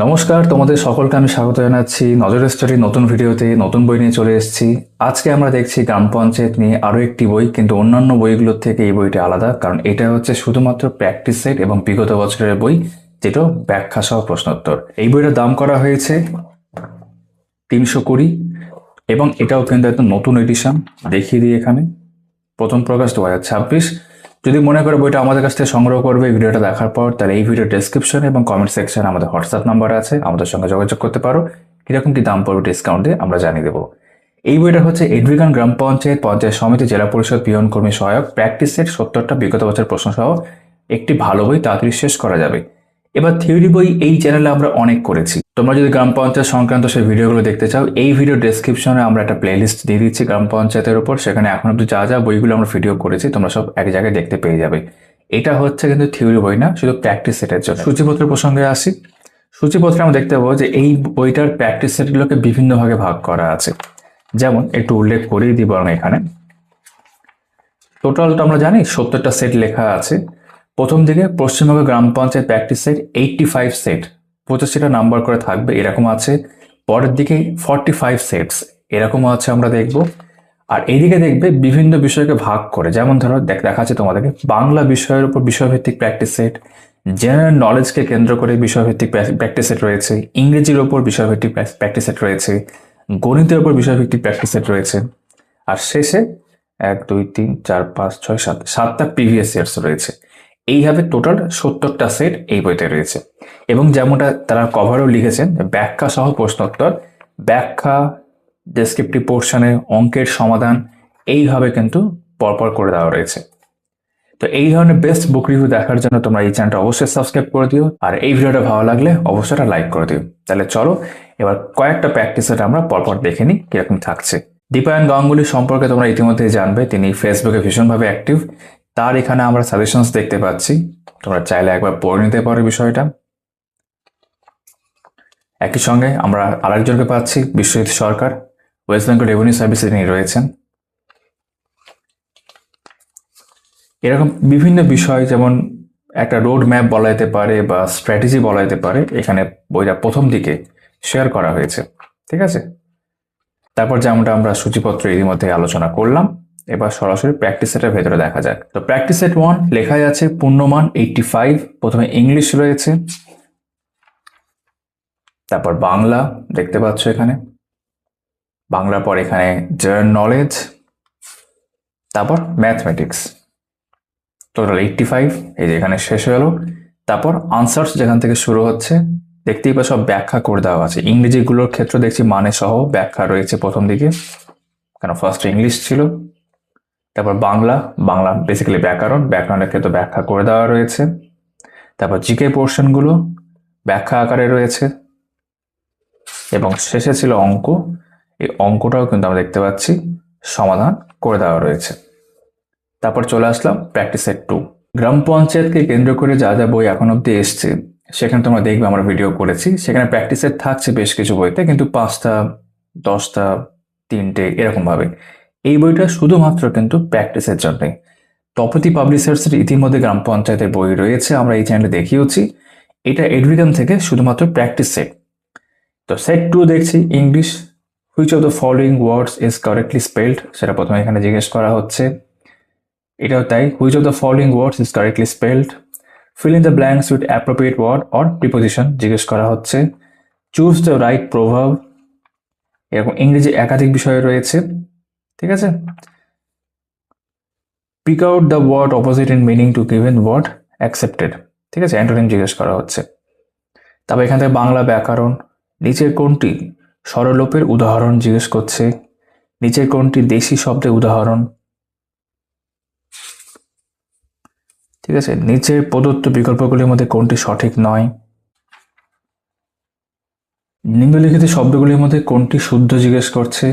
নমস্কার, তোমাদের সকলকে আমি স্বাগত জানাচ্ছি নজর স্টোরির নতুন ভিডিওতে। নতুন বই নিয়ে চলে এসেছি। আজকে আমরা দেখছি গ্রাম পঞ্চায়েত নিয়ে আরও একটি বই, কিন্তু অন্যান্য বইগুলোর থেকে এই বইটা আলাদা, কারণ এটা হচ্ছে শুধুমাত্র প্র্যাকটিস সেট এবং বিগত বছরের বই, যেটা ব্যাখ্যা সহ প্রশ্নোত্তর। এই বইটার দাম করা হয়েছে 320, এবং এটাও কিন্তু একদম নতুন এডিশন। দেখিয়ে দিই, এখানে প্রথম প্রকাশ 2026। যদি মনে করে বইটা আমাদের কাছ থেকে সংগ্রহ করবে এই ভিডিওটা দেখার পর, তাহলে এই ভিডিও ডেসক্রিপশন এবং কমেন্ট সেকশনে আমাদের হোয়াটসঅ্যাপ নাম্বার আছে, আমাদের সঙ্গে যোগাযোগ করতে পারো। কিরকম কি দাম পড়বে ডিসকাউন্ট দিয়ে আমরা জানিয়ে দেবো। এই বইটা হচ্ছে এডভিগান গ্রাম পঞ্চায়েত, পঞ্চায়েত সমিতি, জেলা পরিষদ, পিয়ন কর্মী সহায়ক, প্র্যাকটিস সেট 70টা বিগত বছর প্রশ্ন সহ একটি ভালো বই, তাড়াতাড়ি শেষ করা যাবে। এবার থিওরি বই এই চ্যানেলে আমরা অনেক করেছি। তোমরা যদি গ্রাম পঞ্চায়েত সংক্রান্ত সেই ভিডিওগুলো দেখতে চাও, এই ভিডিও ডেসক্রিপশনে আমরা একটা প্লেলিস্ট দিয়ে দিচ্ছি গ্রাম পঞ্চায়েতের উপর। সেখানে এখন অব্দি যা যা বইগুলো আমরা ভিডিও করেছি তোমরা সব এক জায়গায় দেখতে পেয়ে যাবে। এটা হচ্ছে কিন্তু থিওরি বই না, শুধু প্র্যাকটিস সেটের জন্য। সূচিপত্রের প্রসঙ্গে আসি। সূচিপত্রে আমরা দেখতে পাবো যে এই বইটার প্র্যাকটিস সেটগুলোকে বিভিন্ন ভাগে ভাগ করা আছে। যেমন একটু উল্লেখ করেই দিই বরং, এখানে টোটালটা আমরা জানি 70টা সেট লেখা আছে। প্রথম দিকে পশ্চিমবঙ্গ গ্রাম পঞ্চায়েত প্র্যাকটিস সেট 85 সেট, 85টা নাম্বার করে থাকবে, এরকম আছে। পরের দিকে 45 সেটস, এরকম আছে, আমরা দেখব। আর এইদিকে দেখবে বিভিন্ন বিষয়কে ভাগ করে, যেমন ধরো দেখাচ্ছে তোমাদেরকে বাংলা বিষয়ের উপর বিষয়ভিত্তিক প্র্যাকটিস সেট, জেনারেল নলেজকে কেন্দ্র করে বিষয়ভিত্তিক প্র্যাকটিস সেট রয়েছে, ইংরেজির ওপর বিষয়ভিত্তিক প্র্যাকটিস সেট রয়েছে, গণিতের উপর বিষয়ভিত্তিক প্র্যাকটিস সেট রয়েছে, আর শেষে 1 2 3 4 5 6 7 7টা প্রিভিয়াস ইয়ার্স রয়েছে। এইভাবে টোটাল 70টা সেট এই বইতে রয়েছে। এবং যেমনটা তারা কভারও লিখেছেন, ব্যাখ্যা সহ প্রশ্নোত্তর, ব্যাখ্যা, ডেসক্রিপটিভ পোর্শনে অঙ্কের সমাধান, এইভাবে কিন্তু পরপর করে দেওয়া রয়েছে। তো এই ধরনের বেস্ট বুক রিভিউ দেখার জন্য তোমরা এই চ্যানেলটা অবশ্যই সাবস্ক্রাইব করে দিও, আর এই ভিডিওটা ভালো লাগলে অবশ্যই একটা লাইক করে দিও। তাহলে চলো এবার কয়েকটা প্র্যাকটিস সেট আমরা পরপর দেখে নিই কিরকম থাকছে। দীপায়ন গাঙ্গুলি সম্পর্কে তোমরা ইতিমধ্যেই জানবে, তিনি ফেসবুকে ভীষণভাবে অ্যাক্টিভ। তার এখানে আমরা সাজেশনস দেখতে পাচ্ছি, তোমরা চাইলে একবার পড়ে নিতে পারো বিষয়টা। একই সঙ্গে আমরা আরেকজনকে পাচ্ছি, বিশ্বজিৎ সরকার, ওয়েস্ট বেঙ্গল রেভিনিউ সার্ভিসে তিনি রয়েছেন। এরকম বিভিন্ন বিষয়, যেমন একটা রোড ম্যাপ বলা যেতে পারে বা স্ট্র্যাটেজি বলা যেতে পারে, এখানে বইটা প্রথম দিকে শেয়ার করা হয়েছে। ঠিক আছে, তারপর যেমনটা আমরা সূচিপত্র এর মধ্যে আলোচনা করলাম, এবার সরাসরি প্র্যাকটিস সেটের ভেতরে দেখা যাক। তো প্র্যাকটিস সেট 1 লেখা আছে পূর্ণমান 85। প্রথমে ইংলিশ রয়েছে, তারপর বাংলা দেখতে পাচ্ছ এখানে, বাংলার পর এখানে জেনারেল নলেজ, তারপর ম্যাথমেটিক্স। টোটাল 85, এই যে এখানে শেষ হলো। তারপর আনসার্স যেখান থেকে শুরু হচ্ছে, দেখতেই পাচ্ছ সব ব্যাখ্যা করে দেওয়া আছে। ইংরেজিগুলোর ক্ষেত্রে দেখছি মানে সহ ব্যাখ্যা রয়েছে প্রথম দিকে, কারণ ফার্স্ট ইংলিশ ছিল। তারপর বাংলা, বাংলা বেসিক্যালি ব্যাকরণ, ব্যাকরণের ক্ষেত্রে ব্যাখ্যা করে দেওয়া রয়েছে। তারপর জিকে পোর্শনগুলো ব্যাখ্যা আকারে রয়েছে, এবং শেষে ছিল অঙ্ক। এই অঙ্কটাও কিন্তু আমরা দেখতে পাচ্ছি সমাধান করে দেওয়া রয়েছে। তারপর চলে আসলাম প্র্যাকটিস সেট 2। গ্রাম পঞ্চায়েতকে কেন্দ্র করে যা যা বই এখন অব্দি এসছে, সেখানে তোমরা দেখবে আমরা ভিডিও করেছি। সেখানে প্র্যাকটিস সেট থাকছে বেশ কিছু বইতে, কিন্তু 5টা 10টা 3টে এরকম ভাবে। এই বইটা শুধুমাত্র কিন্তু প্র্যাকটিসের জন্যে। তপতি পাবলিশার্সের ইতিমধ্যে গ্রাম পঞ্চায়েতের বই রয়েছে, আমরা এই চ্যানেলে দেখিয়েছি। এটা এডভিগান থেকে শুধুমাত্র প্র্যাকটিস সেট। তো সেট 2 দেখছি English, which of the following words is correctly spelled, সেটা প্রথমে এখানে জিজ্ঞেস করা হচ্ছে। এটাও তাই, which of the following words is correctly spelled, fill in the blanks with appropriate word or preposition জিজ্ঞেস করা হচ্ছে। চুজ দ্য রাইট প্রভাব, এরকম ইংরেজি একাধিক বিষয় রয়েছে। ঠিক আছে, pick out the word opposite in meaning to given word accepted. ঠিক আছে, অ্যান্টোনিম জিজ্ঞেস করা হচ্ছে। তারপর এখান থেকে বাংলা ব্যাকরণ, নিচের কোনটি স্বরলোপের উদাহরণ জিজ্ঞেস করছে, নিচের কোনটি দেশি শব্দের উদাহরণ। ঠিক আছে, নিচের প্রদত্ত বিকল্পগুলির মধ্যে কোনটি সঠিক নয়, নিম্নলিখিত শব্দগুলির মধ্যে কোনটি শুদ্ধ জিজ্ঞেস করছে,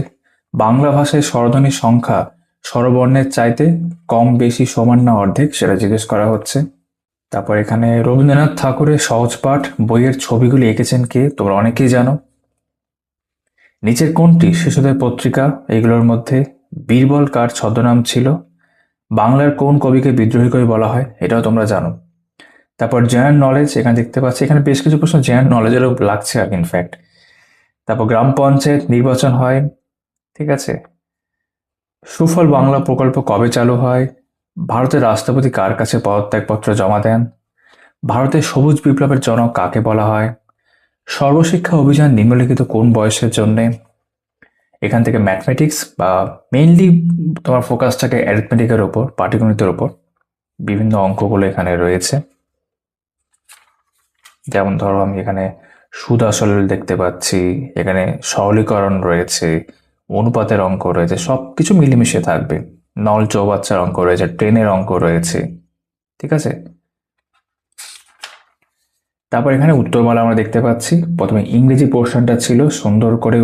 বাংলা ভাষায় স্বরধ্বনির সংখ্যা স্বরবর্ণের চাইতে কম বেশি সমান না অর্ধেক, সেটা জিজ্ঞেস করা হচ্ছে। তারপর এখানে রবীন্দ্রনাথ ঠাকুরের সহজ পাঠ বইয়ের ছবিগুলি এঁকেছেন কে, তোমরা অনেকেই জানো। নিচের কোনটি শিশুদের পত্রিকা, এইগুলোর মধ্যে বীরবল কার ছদ্মনাম ছিল, বাংলার কোন কবিকে বিদ্রোহী কবি বলা হয়, এটাও তোমরা জানো। তারপর জেনারেল নলেজ এখানে দেখতে পাচ্ছি, এখানে বেশ কিছু প্রশ্ন জেনারেল নলেজেরও লাগছে আর ইনফ্যাক্ট। তারপর গ্রাম পঞ্চায়েত নির্বাচন হয়, ঠিক আছে। সুফল বাংলা প্রকল্প কবে চালু হয়, ভারতের রাষ্ট্রপতি কার কাছে পদত্যাগপত্র জমা দেন, ভারতের সবুজ বিপ্লবের জনক কাকে বলা হয়, সর্বশিক্ষা অভিযান নিম্নলিখিত কোন বয়সের জন্যে। এখান থেকে ম্যাথমেটিক্স বা মেইনলি তোমার ফোকাস থাকে অ্যারিথমেটিকের ওপর, পাটিগণিতের ওপর। বিভিন্ন অঙ্কগুলো এখানে রয়েছে, যেমন ধরো আমি এখানে সুদ আসল দেখতে পাচ্ছি, এখানে সরলীকরণ রয়েছে, অনুপাতের অঙ্ক রয়েছে, সবকিছু মিলেমিশে থাকবে। নল চৌবাচ্চার অঙ্ক রয়েছে, ট্রেনের অঙ্ক রয়েছে, ঠিক আছে। তারপর এখানে উত্তরমালা আমরা দেখতে পাচ্ছি। প্রথমে ইংরেজি পোর্শনটা ছিল, সুন্দর করে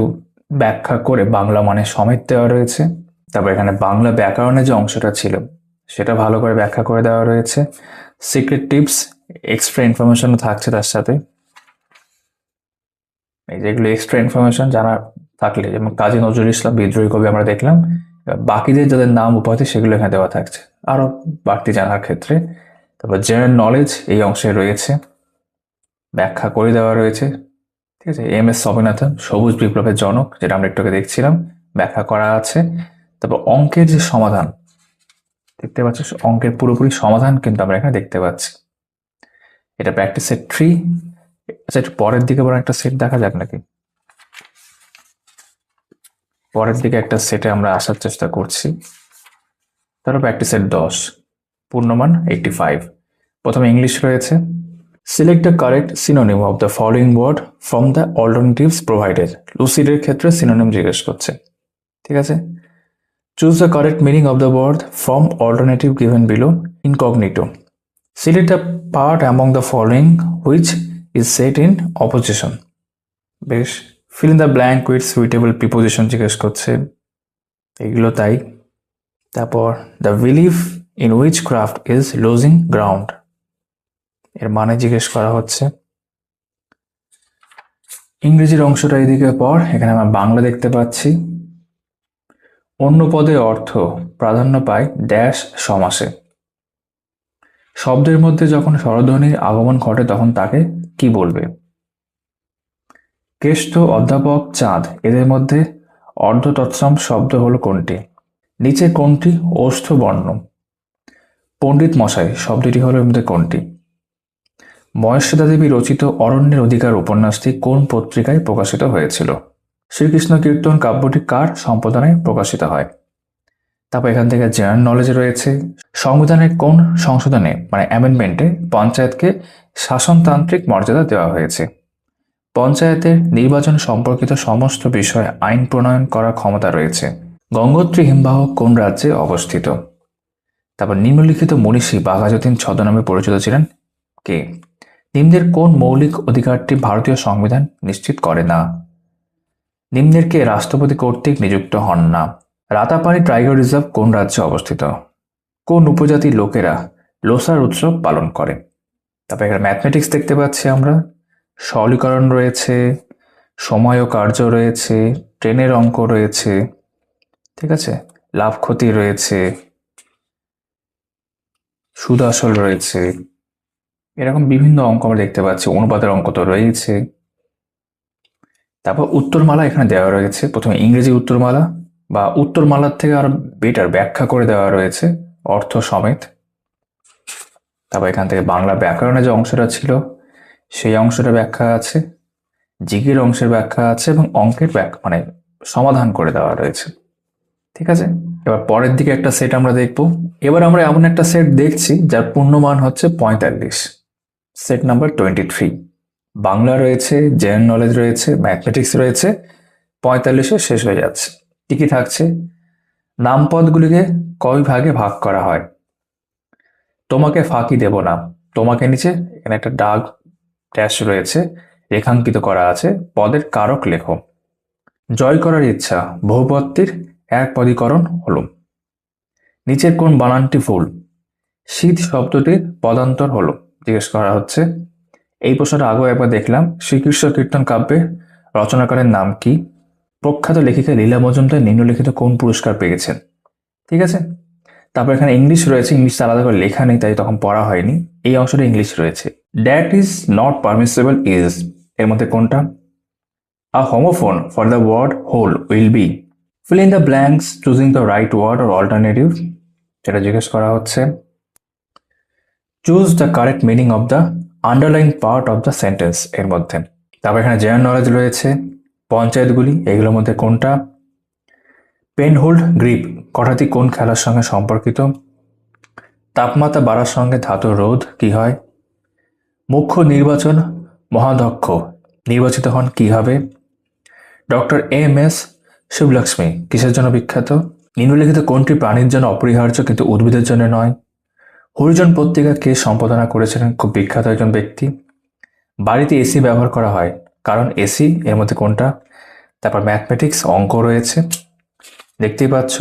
ব্যাখ্যা করে বাংলা মানে সমেত দেওয়া রয়েছে। তারপর এখানে বাংলা ব্যাকরণের যে অংশটা ছিল সেটা ভালো করে ব্যাখ্যা করে দেওয়া রয়েছে। সিক্রেট টিপস, এক্সট্রা ইনফরমেশনও থাকছে তার সাথে। এই যেগুলো এক্সট্রা ইনফরমেশন জানা থাকলে, যেমন কাজী নজরুল ইসলাম বিদ্রোহী কবি আমরা দেখলাম, বাকিদের যাদের নাম উপাধি সেগুলো এখানে দেওয়া থাকছে আরো বাড়তি জানার ক্ষেত্রে। তারপর জেনারেল নলেজ এই অংশে রয়েছে, ব্যাখ্যা করে দেওয়া রয়েছে, ঠিক আছে। এম.এস. স্বামীনাথন সবুজ বিপ্লবের জনক, যেটা আমরা একটু আগে দেখছিলাম, ব্যাখ্যা করা আছে। তারপর অঙ্কের যে সমাধান দেখতে পাচ্ছ, অঙ্কের পুরোপুরি সমাধান কিন্তু আমরা এখানে দেখতে পাচ্ছি। এটা প্র্যাকটিস সেট 3। আচ্ছা, একটু পরের দিকে বরং একটা সেট দেখা যাক নাকি। পরের দিকে একটা সেটে আমরা আসার চেষ্টা করছি। ধরো প্র্যাকটিস সেট 10, পূর্ণমান 85। প্রথমে ইংলিশ রয়েছে। Select the correct synonym of the following word from the alternatives provided. লুসিডের ক্ষেত্রে সিনোনিম জিজ্ঞেস করছে, ঠিক আছে। Choose the correct meaning of the word from alternative given below incognito. Select the part among the following which is set in opposition. বেশ। Fill in the blank with suitable preposition জিজ্ঞেস করছে, এগুলো তাই। তারপর the belief in witchcraft is losing ground, এর মানে জিজ্ঞেস করা হচ্ছে। ইংরেজির অংশটা এদিকে পর, এখানে আমরা বাংলা দেখতে পাচ্ছি। অন্য পদের অর্থ প্রাধান্য পায় ড্যাশ সমাসে। শব্দের মধ্যে যখন স্বরধ্বনির আগমন ঘটে তখন তাকে কি বলবে। কেষ্ট, অধ্যাপক, চাঁদ, এদের মধ্যে অর্ধ তৎসম শব্দ হলো কোনটি। নিচে কোনটি ওষ্ঠ বর্ণ। পণ্ডিত মশাই শব্দটি হলো এর মধ্যে কোনটি। মহেশ্বরদা দেবী রচিত অরণ্যের অধিকার উপন্যাসটি কোন পত্রিকায় প্রকাশিত হয়েছিল। শ্রীকৃষ্ণ কীর্তন কাব্যটি কার সম্পাদনায় প্রকাশিত হয়। তারপর এখান থেকে জেনারেল নলেজ রয়েছে। সংবিধানের কোন সংশোধনে মানে অ্যামেন্ডমেন্টে পঞ্চায়েতকে শাসনতান্ত্রিক মর্যাদা দেওয়া হয়েছে। পঞ্চায়েতের নির্বাচন সম্পর্কিত সমস্ত বিষয়ে আইন প্রণয়ন করার ক্ষমতা রয়েছে। গঙ্গোত্রী হিমবাহ কোন রাজ্যে অবস্থিত। তারপর নিম্নলিখিত মনীষী বাঘাযতীন ছদ্মনামে পরিচিত ছিলেন কে। নিম্নের কোন মৌলিক অধিকারটি ভারতীয় সংবিধান নিশ্চিত করে না। নিম্নের কে রাষ্ট্রপতি কর্তৃক নিযুক্ত হন না। রাতাপানি টাইগার রিজার্ভ কোন রাজ্যে অবস্থিত। কোন উপজাতির লোকেরা লোসার উৎসব পালন করে। তারপর এখানে ম্যাথমেটিক্স দেখতে পাচ্ছি আমরা। সরলীকরণ রয়েছে, সময় ও কার্য রয়েছে, ট্রেনের অঙ্ক রয়েছে, ঠিক আছে, লাভ ক্ষতি রয়েছে, সুদ আসল রয়েছে, এরকম বিভিন্ন অঙ্ক আমরা দেখতে পাচ্ছি। অনুপাতের অঙ্ক তো রয়েছে। তারপর উত্তরমালা এখানে দেওয়া রয়েছে। প্রথমে ইংরেজি উত্তরমালা বা উত্তরমালার থেকে আরো বেটার ব্যাখ্যা করে দেওয়া রয়েছে অর্থ সমেত। তারপর এখান থেকে বাংলা ব্যাকরণের যে অংশটা ছিল সেই অংশটা ব্যাখ্যা আছে, জিকের অংশের ব্যাখ্যা আছে এবং অঙ্কের মানে সমাধান করে দেওয়া রয়েছে, ঠিক আছে। এবার পরের দিকে একটা সেট আমরা দেখব। এবার আমরা এমন একটা সেট দেখছি যার পূর্ণমান হচ্ছে 45। Set number 23। বাংলা রয়েছে, জেনারেল নলেজ রয়েছে, ম্যাথমেটিক্স রয়েছে, 45-এ শেষ হয়ে যাচ্ছে। কি কি থাকছে। নামপদগুলিকে কয় ভাগে ভাগ করা হয়। তোমাকে ফাঁকি দেব না, তোমাকে নিচে এখানে একটা দাগ ড্যাশ রয়েছে, রেখাঙ্কিত করা আছে, পদের কারক লেখো। জয় করার ইচ্ছা বহুপদটির এক পদীকরণ হলো। নিচের কোন বানানটি ভুল। শীত শব্দটির পদান্তর হলো জিজ্ঞেস করা হচ্ছে। এই প্রশ্নটা আগেও একবার দেখলাম। শ্রীকৃষ্ণ কীর্তন কাব্যের রচনাকারের নাম কি। প্রখ্যাত লেখিকা লীলা মজুমদার নিম্নলিখিত কোন পুরস্কার পেয়েছেন, ঠিক আছে। তারপর এখানে ইংলিশ রয়েছে, ইংলিশটা আলাদা করে লেখা নেই তাই তখন পড়া হয়নি। এই অংশটা ইংলিশ রয়েছে। That is not permissible is এর মধ্যে কোনটা? A homophone for the word whole will be fill in the blanks choosing the right word or alternative, যেটা জিজ্ঞেস করা হচ্ছে। Choose the correct meaning of the underline part of the sentence এর মধ্যে। তারপর এখানে জেনারেল নলেজ রয়েছে, পঞ্চায়েতগুলি এগুলোর মধ্যে কোনটা? পেন হোল্ড গ্রিপ কথাটি কোন খেলার সঙ্গে সম্পর্কিত? তাপমাত্রা বাড়ার সঙ্গে ধাতুর রোধ কি হয়? মুখ্য নির্বাচন মহাধ্যক্ষ নির্বাচিত হন কিভাবে? ডক্টর এম এস শিবলক্ষ্মী কিসের জন্য বিখ্যাত? নিম্নলিখিত কোনটি প্রাণীর জন্য অপরিহার্য কিন্তু উদ্ভিদের জন্য নয়? হরিজন পত্রিকা কে সম্পাদনা করেছিলেন? খুব বিখ্যাত একজন ব্যক্তি। বাড়িতে এসি ব্যবহার করা হয় কারণ এসি এর মধ্যে কোনটা? তারপর ম্যাথমেটিক্স অঙ্ক রয়েছে, দেখতেই পাচ্ছ।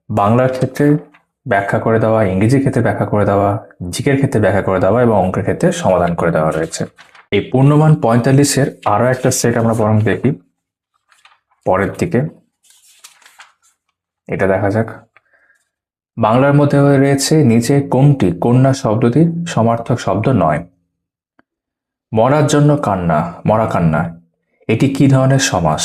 বাংলার ক্ষেত্রে ব্যাখ্যা করে দেওয়া, ইংরেজির ক্ষেত্রে ব্যাখ্যা করে দেওয়া, জিকের ক্ষেত্রে ব্যাখ্যা করে দেওয়া এবং অঙ্কের ক্ষেত্রে সমাধান করে দেওয়া রয়েছে। এই পূর্ণমান 45-এর আরও একটা সেট আমরা বরং দেখি পরের দিকে। এটা দেখা যাক। বাংলার মধ্যে রয়েছে নিচে কোনটি কন্যা শব্দটির সমার্থক শব্দ নয়? মরার জন্য কান্না, মরা কান্না, এটি কি ধরনের সমাস?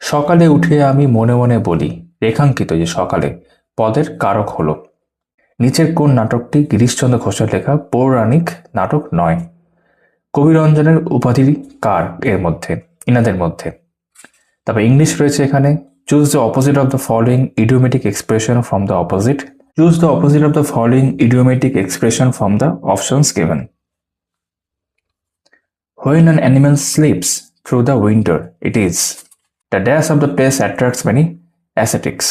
সকালে উঠে আমি মনে মনে বলি, রেখাঙ্কিত যে সকালে পদের কারক হলো। নিচের কোন নাটকটি গিরিশচন্দ্র ঘোষের লেখা পৌরাণিক নাটক নয়? কবিরঞ্জনের উপাধি কার এর মধ্যে, ইনাদের মধ্যে? তারপর ইংলিশ রয়েছে এখানে। Choose the opposite of the following idiomatic expression from the opposite. Choose the opposite of the following idiomatic expression from the options given. When an animal sleeps through the winter, it is the dash of the place attracts many ascetics.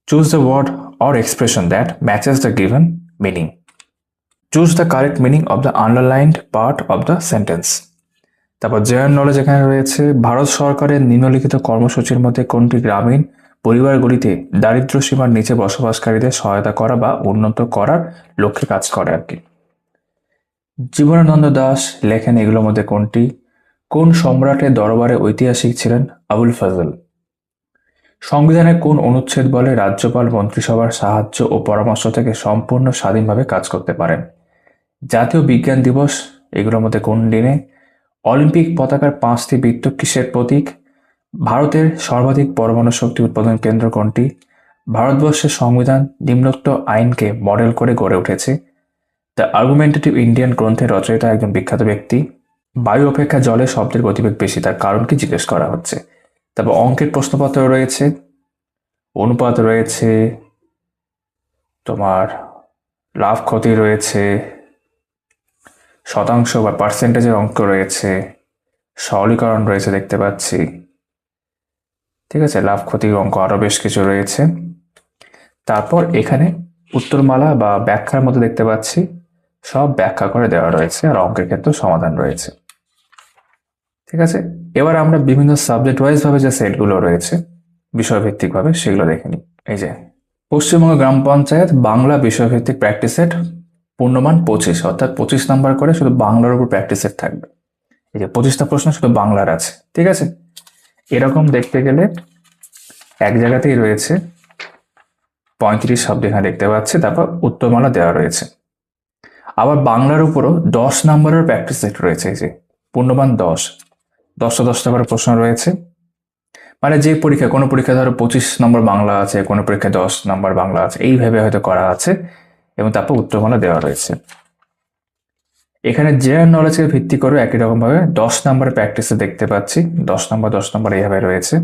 Choose the word or expression that matches the given meaning. Choose the correct meaning of the underlined part of the sentence. তারপর general knowledge এখানে রয়েছে। ভারত সরকারের নিম্নলিখিত কর্মসূচির মধ্যে কোনটি গ্রামীণ পরিবারগুলিতে দারিদ্র্য সীমার নিচে বসবাসকারীদের সহায়তা করা বা উন্নত করার লক্ষ্যে কাজ করে আর কি? জীবনানন্দ দাশ লেখেন এগুলোর মধ্যে কোনটি? কোন সম্রাটের দরবারে ঐতিহাসিক ছিলেন আবুল ফজল? সংবিধানের কোন অনুচ্ছেদ বলে রাজ্যপাল মন্ত্রিসভার সাহায্য ও পরামর্শ থেকে সম্পূর্ণ স্বাধীনভাবে কাজ করতে পারেন? জাতীয় বিজ্ঞান দিবস এগুলোর মধ্যে কোন দিনে? অলিম্পিক পতাকার 5টি বৃত্ত কিসের প্রতীক? ভারতের সর্বাধিক পরমাণু শক্তি উৎপাদন কেন্দ্র কোনটি? ভারতবর্ষের সংবিধান নিম্নোক্ত আইনকে মডেল করে গড়ে উঠেছে। দ্য আর্গুমেন্টেটিভ ইন্ডিয়ান গ্রন্থের রচয়িতা একজন বিখ্যাত ব্যক্তি। বায়ু অপেক্ষা জলে শব্দের গতিবেগ বেশি, তার কারণ কি জিজ্ঞেস করা হচ্ছে। তারপর অঙ্কের প্রশ্নপত্র রয়েছে, অনুপাত রয়েছে, তোমার লাভ ক্ষতি রয়েছে, শতাংশ বা পার্সেন্টেজের অঙ্ক রয়েছে, সরলীকরণ রয়েছে দেখতে পাচ্ছি। ঠিক আছে, লাভ ক্ষতির অঙ্ক আরও বেশ কিছু রয়েছে। তারপর এখানে উত্তরমালা বা ব্যাখ্যার মধ্যে দেখতে পাচ্ছি সব ব্যাখ্যা করে দেওয়া রয়েছে, আর অঙ্কের ক্ষেত্রে সমাধান রয়েছে। ঠিক আছে, এবার আমরা বিভিন্ন সাবজেক্ট ওয়াইজ ভাবে যে সেটগুলো রয়েছে বিষয়ভিত্তিক ভাবে সেগুলো দেখে নিই। এই যে পশ্চিমবঙ্গ গ্রাম পঞ্চায়েত বাংলা বিষয়ভিত্তিক প্র্যাকটিস সেট পূর্ণমান 25, অর্থাৎ 25 নাম্বার করে শুধু বাংলার উপর প্র্যাকটিস সেট থাকবে। এই যে 25টা প্রশ্ন শুধু বাংলার আছে। ঠিক আছে, এরকম দেখতে গেলে এক জায়গাতেই রয়েছে 35 শব্দ এখানে দেখতে পাচ্ছি, তারপর উত্তরমালা দেওয়া রয়েছে। আবার বাংলার উপরও 10 নাম্বারের প্র্যাকটিস সেট রয়েছে। এই যে পূর্ণমান 10টা করে প্রশ্ন রয়েছে। মানে যে পরীক্ষা, কোনো পরীক্ষা ধরো 25 নম্বর বাংলা আছে, কোনো পরীক্ষায় 10 নম্বর বাংলা আছে, এইভাবে হয়তো করা আছে এবং তারপর উত্তরমালা দেওয়া রয়েছে। এখানে জেনারেল নলেজকে ভিত্তি করে একই রকম ভাবে 10 নম্বরের প্র্যাকটিসে দেখতে পাচ্ছি 10 নম্বর এইভাবে রয়েছে,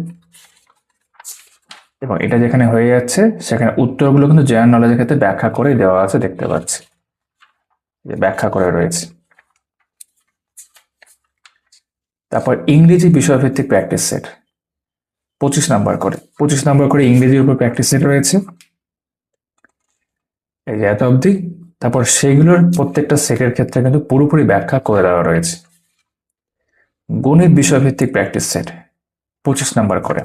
এবং এটা যেখানে হয়ে যাচ্ছে সেখানে উত্তরগুলো কিন্তু জেনারেল নলেজের ক্ষেত্রে ব্যাখ্যা করে দেওয়া আছে দেখতে পাচ্ছি, যে ব্যাখ্যা করে রয়েছে। তারপর ইংরেজি বিষয়ভিত্তিক প্র্যাকটিস সেট 25 নাম্বার করে ইংরেজির উপর প্র্যাকটিস সেট রয়েছে, এই যে এত অবধি। তারপর সেগুলোর প্রত্যেকটা সেটের ক্ষেত্রে কিন্তু পুরোপুরি ব্যাখ্যা করে দেওয়া রয়েছে। গণিত বিষয়ভিত্তিক প্র্যাকটিস সেট 25 নাম্বার করে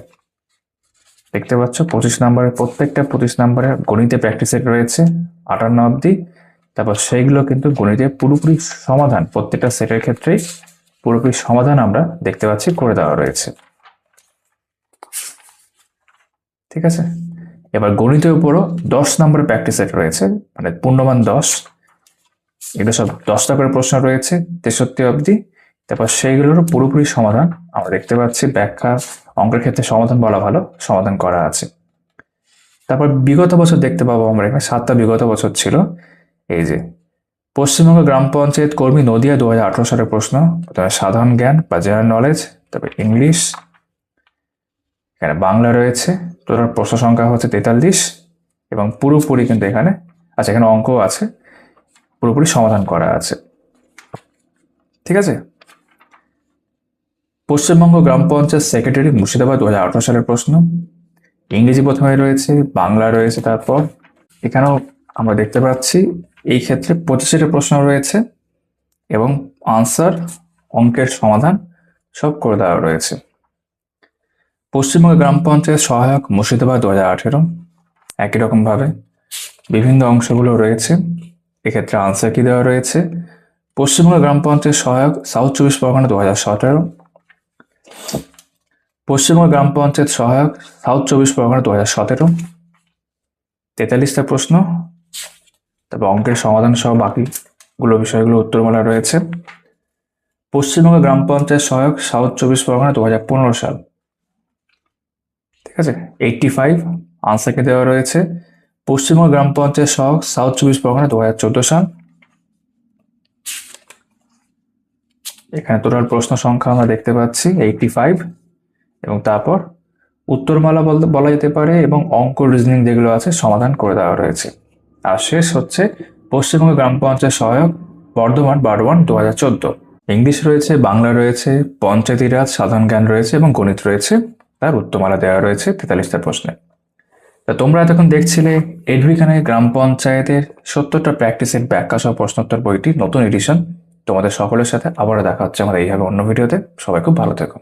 দেখতে পাচ্ছ। 25 নাম্বারের প্রত্যেকটা 25 নাম্বারের গণিতে প্র্যাকটিস সেট রয়েছে 58 অবধি। তারপর সেইগুলো কিন্তু গণিতের পুরোপুরি সমাধান, প্রত্যেকটা সেটের ক্ষেত্রেই পুরোপুরি সমাধান আমরা দেখতে পাচ্ছি করে দেওয়া রয়েছে। ঠিক আছে, এবার গণিতের উপরও 10 নম্বরের প্র্যাকটিস সেট রয়েছে, মানে পূর্ণমান 10। এটা সব 10টা করে প্রশ্ন রয়েছে 63 অবধি। তারপর সেইগুলোরও পুরোপুরি সমাধান আমরা দেখতে পাচ্ছি, ব্যাখ্যা অঙ্কের ক্ষেত্রে সমাধান বলা ভালো, সমাধান করা আছে। তারপর বিগত বছর দেখতে পাবো আমরা এখানে 7টা বিগত বছর ছিল। এই যে পশ্চিমবঙ্গ গ্রাম পঞ্চায়েত কর্মী নদিয়া 2018 সালের প্রশ্ন, প্রথমে সাধারণ জ্ঞান বা জেনারেল নলেজ, তারপর ইংলিশ, এখানে বাংলা রয়েছে। টোটাল প্রশ্ন সংখ্যা হচ্ছে 43 এবং পুরোপুরি কিন্তু এখানে আচ্ছা এখানে অঙ্ক আছে, পুরোপুরি সমাধান করা আছে। ঠিক আছে। পশ্চিমবঙ্গ গ্রাম পঞ্চায়েত সেক্রেটারি মুর্শিদাবাদ 2018 সালের প্রশ্ন, ইংরেজি প্রথমে রয়েছে, বাংলা রয়েছে। তারপর এখানেও আমরা দেখতে পাচ্ছি এই ক্ষেত্রে 25টা প্রশ্ন রয়েছে এবং আনসার, অঙ্কের সমাধান সব করে দেওয়া রয়েছে। পশ্চিমবঙ্গ গ্রাম পঞ্চায়েত সহায়ক মুর্শিদাবাদ 2018, একই রকম ভাবে বিভিন্ন অংশগুলো রয়েছে। এক্ষেত্রে আনসার কি দেওয়া রয়েছে, পশ্চিমবঙ্গ গ্রাম পঞ্চায়েত সহায়ক সাউথ 24 পরগনা 2017, পশ্চিমবঙ্গ গ্রাম পঞ্চায়েত সহায়ক সাউথ 24 পরগনা 2017, 43টা প্রশ্ন। তারপর অঙ্কের সমাধান সহ বাকিগুলো বিষয়গুলো উত্তরমালা রয়েছে। পশ্চিমবঙ্গ গ্রাম পঞ্চায়েত সহায়ক সাউথ 24 পরগনা 2015 সাল, ঠিক আছে, 85 আনসারকে দেওয়া রয়েছে। পশ্চিমবঙ্গ গ্রাম পঞ্চায়েত সহায়ক সাউথ 24 পরগনা 2014 সাল, এখানে টোটাল প্রশ্ন সংখ্যা আমরা দেখতে পাচ্ছি 85 এবং তারপর উত্তরমালা বলা যেতে পারে এবং অঙ্ক রিজনিং যেগুলো আছে সমাধান করে দেওয়া রয়েছে। আর শেষ হচ্ছে পশ্চিমবঙ্গ গ্রাম পঞ্চায়েত সহায়ক বর্ধমান 12/1 2014, ইংলিশ রয়েছে, বাংলা রয়েছে, পঞ্চায়েতি রাজ, সাধারণ জ্ঞান রয়েছে এবং গণিত রয়েছে। তার উত্তরমালা দেওয়া রয়েছে 43টা প্রশ্নে। তা তোমরা এতক্ষণ দেখছিলে এডুইখানে গ্রাম পঞ্চায়েতের 70টা প্র্যাকটিসের ব্যাখ্যা সহ প্রশ্নোত্তর বইটি নতুন এডিশন। তোমাদের সকলের সাথে আবারও দেখা হচ্ছে আমাদের এইভাবে অন্য ভিডিওতে। সবাই খুব ভালো থেকো।